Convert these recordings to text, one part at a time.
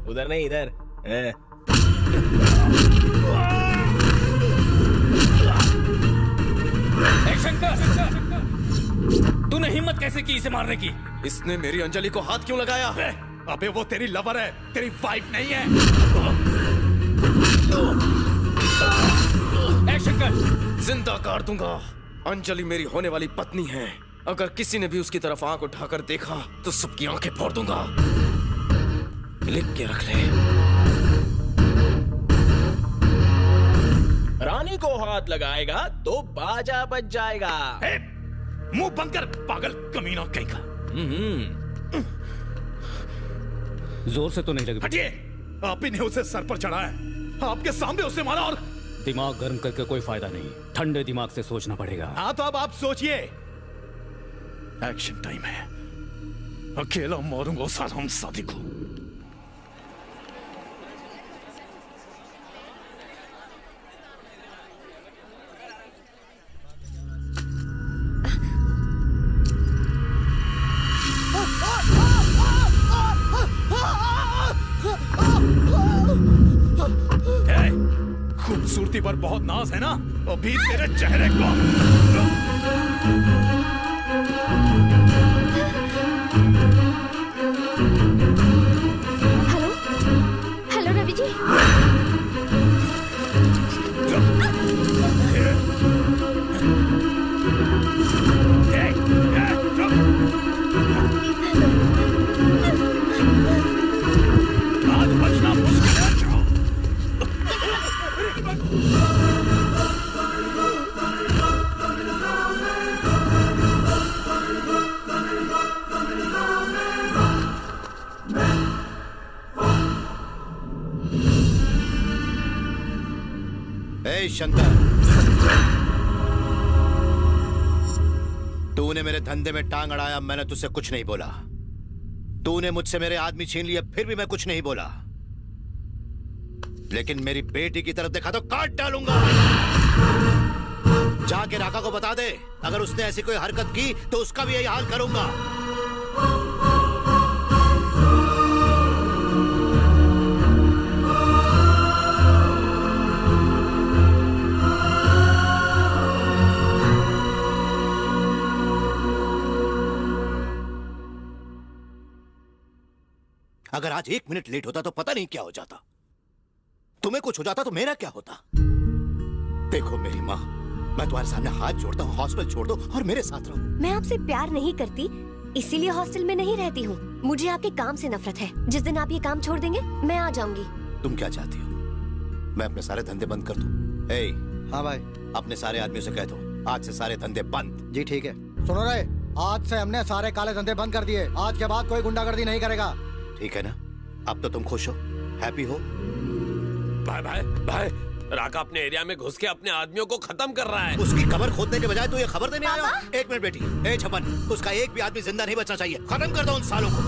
उधर नहीं, इधर। तूने हिम्मत कैसे की इसे मारने की? इसने मेरी अंजलि को हाथ क्यों लगाया? अबे वो तेरी लवर है, तेरी वाइफ नहीं है। एक्शन कर। जिंदा काट दूंगा। अंजलि मेरी होने वाली पत्नी है। अगर किसी ने भी उसकी तरफ आंख उठाकर देखा तो सबकी आंखें फोड़ दूंगा। लिख के रख ले। रानी को हाथ लगाएगा तो बाजा बज जाएगा। मुंह बंद कर पागल कमीना कहीं का। जोर से तो नहीं लगी? हटिए, आप ही ने उसे सर पर चढ़ाया, आपके सामने उसे मारा। और दिमाग गर्म करके कोई फायदा नहीं, ठंडे दिमाग से सोचना पड़ेगा। हाँ तो अब आप सोचिए। एक्शन टाइम है। अकेला मारूंगा उस हरामजादी को। खूबसूरती पर बहुत नाज है ना, अभी तेरे चेहरे को। Hello hello Ravi ji. आज बचना मुश्किल है। शंकर, तूने मेरे धंधे में टांग अड़ाया, मैंने तुझसे कुछ नहीं बोला। तूने मुझसे मेरे आदमी छीन लिए, फिर भी मैं कुछ नहीं बोला। लेकिन मेरी बेटी की तरफ देखा तो काट डालूंगा। जाके राका को बता दे, अगर उसने ऐसी कोई हरकत की तो उसका भी यही हाल करूंगा। अगर आज 1 मिनट लेट होता तो पता नहीं क्या हो जाता। तुम्हें कुछ हो जाता तो मेरा क्या होता? देखो मेरी माँ, मैं तुम्हारे सामने हाथ जोड़ता हूँ, हॉस्टल छोड़ दो और मेरे साथ रहो। मैं आपसे प्यार नहीं करती, इसीलिए हॉस्टल में नहीं रहती हूँ। मुझे आपके काम से नफरत है। जिस दिन आप ये काम छोड़ देंगे, मैं आ जाऊंगी। तुम क्या चाहती हो? मैं अपने सारे धंधे बंद कर दूं? हाँ भाई, अपने सारे आदमियों से कह दो, आज से सारे धंधे बंद। जी ठीक है। सुनो रे, आज से हमने सारे काले धंधे बंद कर दिए। आज के बाद कोई गुंडागर्दी नहीं करेगा। ठीक है ना? अब तो तुम खुश हो, हैप्पी हो? भाई भाई भाई, राका अपने एरिया में घुस के अपने आदमियों को खत्म कर रहा है। उसकी कबर खोदने के बजाय तू ये खबर देने आया? 1 मिनट बेटी। छपन, उसका एक भी आदमी जिंदा नहीं बचना चाहिए। खत्म कर दो उन सालों को।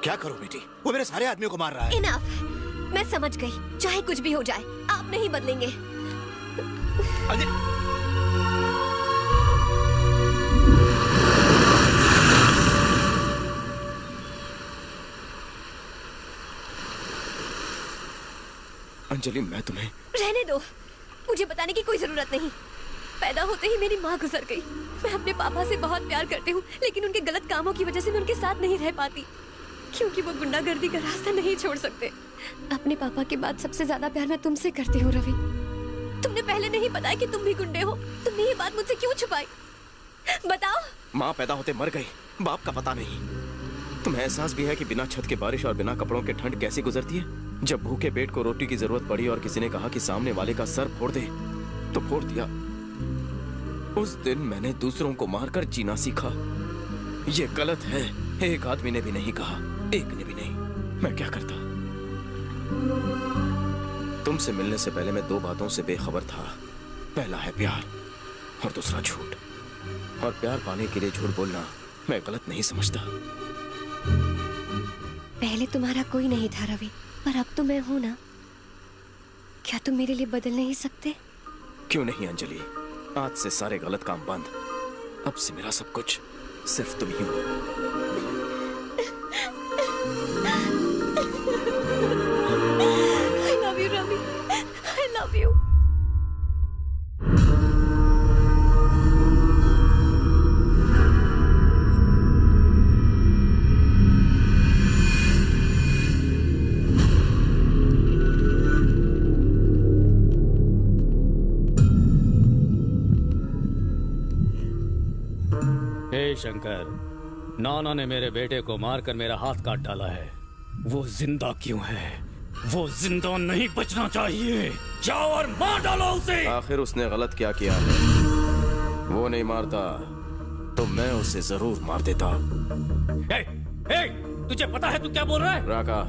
क्या करूं बेटी? वो मेरे सारे आदमियों को मार रहा है। इनफ, मैं समझ गई। चाहे कुछ भी हो जाए, आप नहीं बदलेंगे। अंजलि, मैं तुम्हें रहने दो, मुझे बताने की कोई जरूरत नहीं। पैदा होते ही मेरी माँ गुजर गई। मैं अपने पापा से बहुत प्यार करती हूँ, लेकिन उनके गलत कामों की वजह से मैं उनके साथ नहीं रह पाती, क्योंकि वो गुंडागर्दी का रास्ता नहीं छोड़ सकते। अपने पापा के बाद सबसे ज्यादा प्यार मैं तुमसे करती हूँ रवि। तुमने पहले नहीं बताया कि तुम भी गुंडे हो। तुमने ये बात मुझसे क्यों छुपाई? बताओ। माँ पैदा होते मर गई, बाप का पता नहीं। तुम्हें एहसास भी है कि बिना छत के बारिश और बिना कपड़ों के ठंड कैसी गुजरती है? जब भूखे पेट को रोटी की जरूरत पड़ी और किसी ने कहा कि सामने वाले का सर फोड़ दे, तो फोड़ दिया। उस दिन मैंने दूसरों को मारकर जीना सीखा। ये गलत है। एक आदमी ने भी नहीं कहा, एक ने भी नहीं। मैं क्या करता? तुमसे मिलने से पहले मैं 2 बातों से बेखबर था। पहला है प्यार और दूसरा झूठ। और प्यार पाने के लिए झूठ बोलना मैं गलत नहीं समझता। पहले तुम्हारा कोई नहीं था रवि, पर अब तो मैं हूं ना। क्या तुम मेरे लिए बदल नहीं सकते? क्यों नहीं अंजलि, आज से सारे गलत काम बंद। अब से मेरा सब कुछ सिर्फ तुम ही हो। I love you, Ravi. I love you. हे शंकर, नाना ने मेरे बेटे को मारकर मेरा हाथ काट डाला है। वो जिंदा क्यों है? वो जिंदा नहीं बचना चाहिए। जाओ और मार डालो उसे। आखिर उसने गलत क्या किया है? वो नहीं मारता तो मैं उसे जरूर मार देता। हे, तुझे पता है तू क्या बोल रहा है? राका,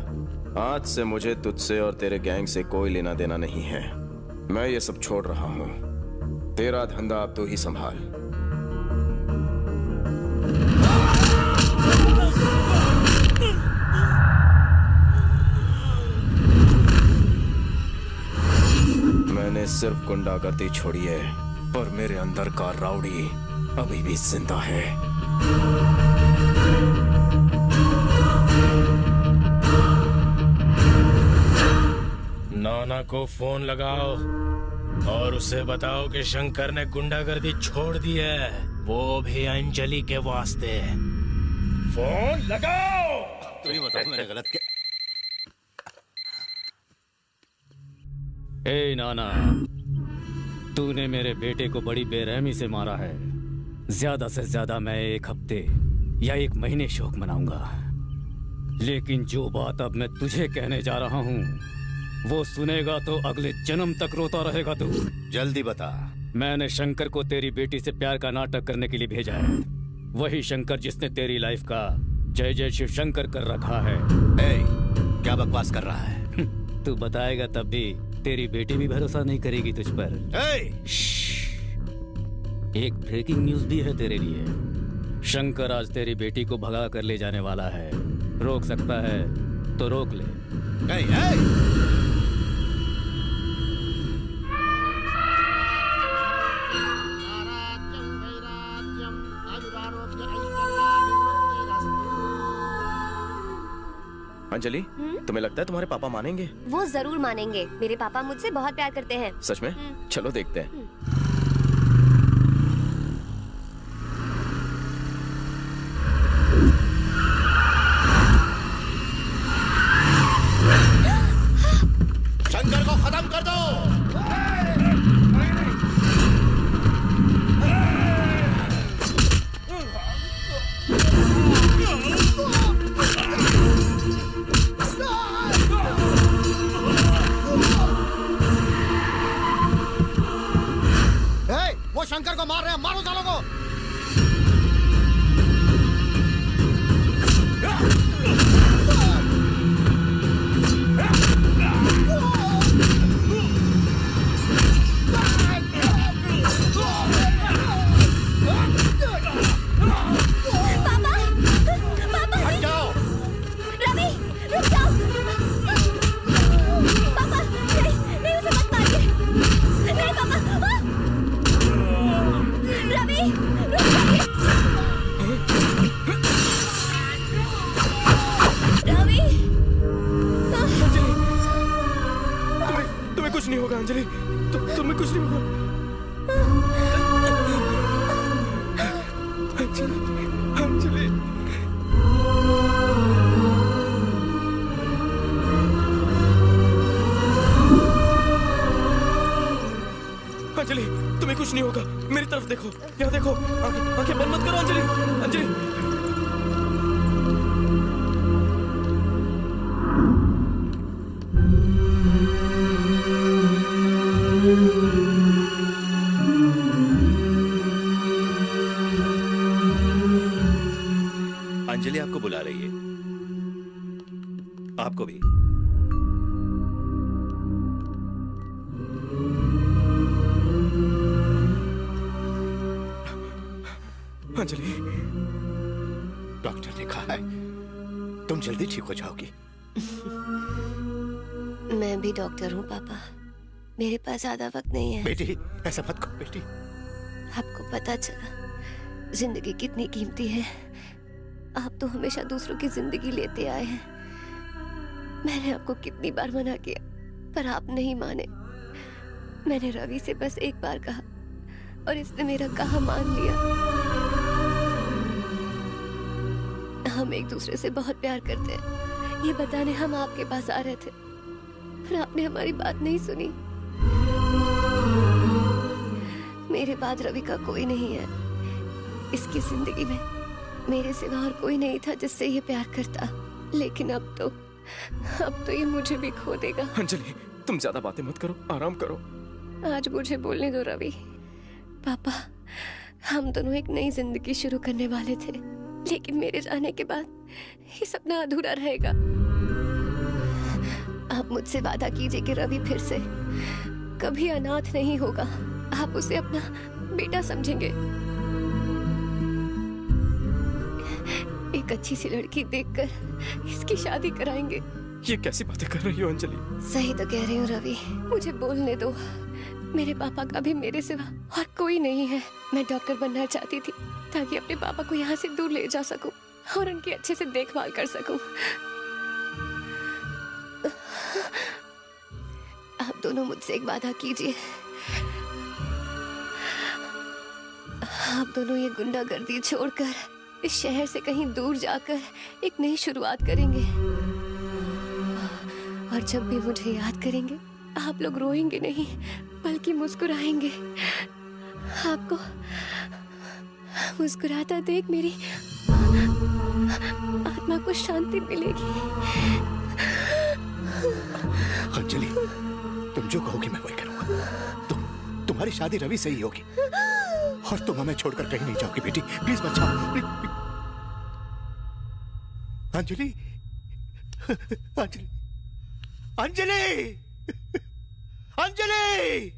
आज से मुझे तुझसे और तेरे गैंग से कोई लेना देना नहीं है। मैं ये सब छोड़ रहा हूँ। तेरा धंधा अब तू ही संभाल। मैंने सिर्फ गुंडागर्दी छोड़ी है, पर मेरे अंदर का राउडी अभी भी जिंदा है। नाना को फोन लगाओ और उसे बताओ कि शंकर ने गुंडागर्दी छोड़ दी है, वो भी अंजलि के वास्ते। फोन लगाओ। तुम ही बताओ मैंने गलत किया। ए नाना, तूने मेरे बेटे को बड़ी बेरहमी से मारा है। ज्यादा से ज्यादा मैं 1 हफ्ते या 1 महीने शोक मनाऊंगा, लेकिन जो बात अब मैं तुझे कहने जा रहा हूँ वो सुनेगा तो अगले जन्म तक रोता रहेगा तू। जल्दी बता। मैंने शंकर को तेरी बेटी से प्यार का नाटक करने के लिए भेजा है। वही शंकर जिसने तेरी लाइफ का जय जय शिव शंकर कर रखा है। क्या बकवास कर रहा है? तू बताएगा तब भी तेरी बेटी भी भरोसा नहीं करेगी तुझ पर। एक ब्रेकिंग न्यूज भी है तेरे लिए। शंकर आज तेरी बेटी को भगा कर ले जाने वाला है। रोक सकता है तो रोक ले। अंजलि, तुम्हें लगता है तुम्हारे पापा मानेंगे? वो जरूर मानेंगे। मेरे पापा मुझसे बहुत प्यार करते हैं। सच में? चलो देखते हैं। शंकर को खत्म कर दो। वो शंकर को मार रहे हैं, मारो सालों को। कुछ नहीं होगा अंजलि, तुम्हें कुछ नहीं होगा। अंजलि, अंजलि, अंजलि, तुम्हें कुछ नहीं होगा। मेरी तरफ देखो, यहाँ देखो। आंखें बंद मत करो अंजलि। अंजलि, अंजलि आपको बुला रही है। आपको भी। अंजलि, डॉक्टर ने कहा है तुम जल्दी ठीक हो जाओगी। मैं भी डॉक्टर हूँ पापा। मेरे पास ज्यादा वक्त नहीं है। बेटी ऐसा मत कहो बेटी। आपको पता चला जिंदगी कितनी कीमती है। आप तो हमेशा दूसरों की जिंदगी लेते आए हैं। मैंने आपको कितनी बार मना किया पर आप नहीं माने। मैंने रवि से बस एक बार कहा और इसने मेरा कहा मान लिया। हम एक दूसरे से बहुत प्यार करते हैं ये बताने हम आपके पास आ रहे थे पर आपने हमारी बात नहीं सुनी। मेरे बाद रवि का कोई नहीं है। इसकी जिंदगी में मेरे सिवा और कोई नहीं था जिससे ये प्यार करता। लेकिन अब तो ये मुझे भी खो देगा। अंजलि तुम ज्यादा बातें मत करो, आराम करो। आज मुझे बोलने दो रवि। पापा हम दोनों एक नई जिंदगी शुरू करने वाले थे लेकिन मेरे जाने के बाद ये सपना अधूरा रहेगा। आप मुझसे वादा कीजिए कि रवि फिर से कभी अनाथ नहीं होगा। आप उसे अपना बेटा समझेंगे। एक अच्छी सी लड़की देखकर इसकी शादी कराएंगे। ये कैसी बातें कर रही हो अंजलि? सही तो कह रही हूँ रवि। मुझे बोलने दो। मेरे पापा का भी मेरे सिवा और कोई नहीं है। मैं डॉक्टर बनना चाहती थी ताकि अपने पापा को यहाँ से दूर ले जा सकूं और उनकी अच्छे से देखभाल कर सकूं। आप दोनों मुझसे एक वादा कीजिए। आप दोनों ये गुंडागर्दी छोड़कर इस शहर से कहीं दूर जाकर एक नई शुरुआत करेंगे और जब भी मुझे याद करेंगे आप लोग रोएंगे नहीं बल्कि मुस्कुराएंगे। आपको मुस्कुराता देख मेरी आत्मा को शांति मिलेगी। अंजलि तुम जो कहोगी मैं वही करूंगा। तुम्हारी शादी रवि से ही होगी और तुम हमें छोड़कर कहीं नहीं जाओगी बेटी। प्लीज मत जाओ। अंजलि अंजलि अंजलि अंजलि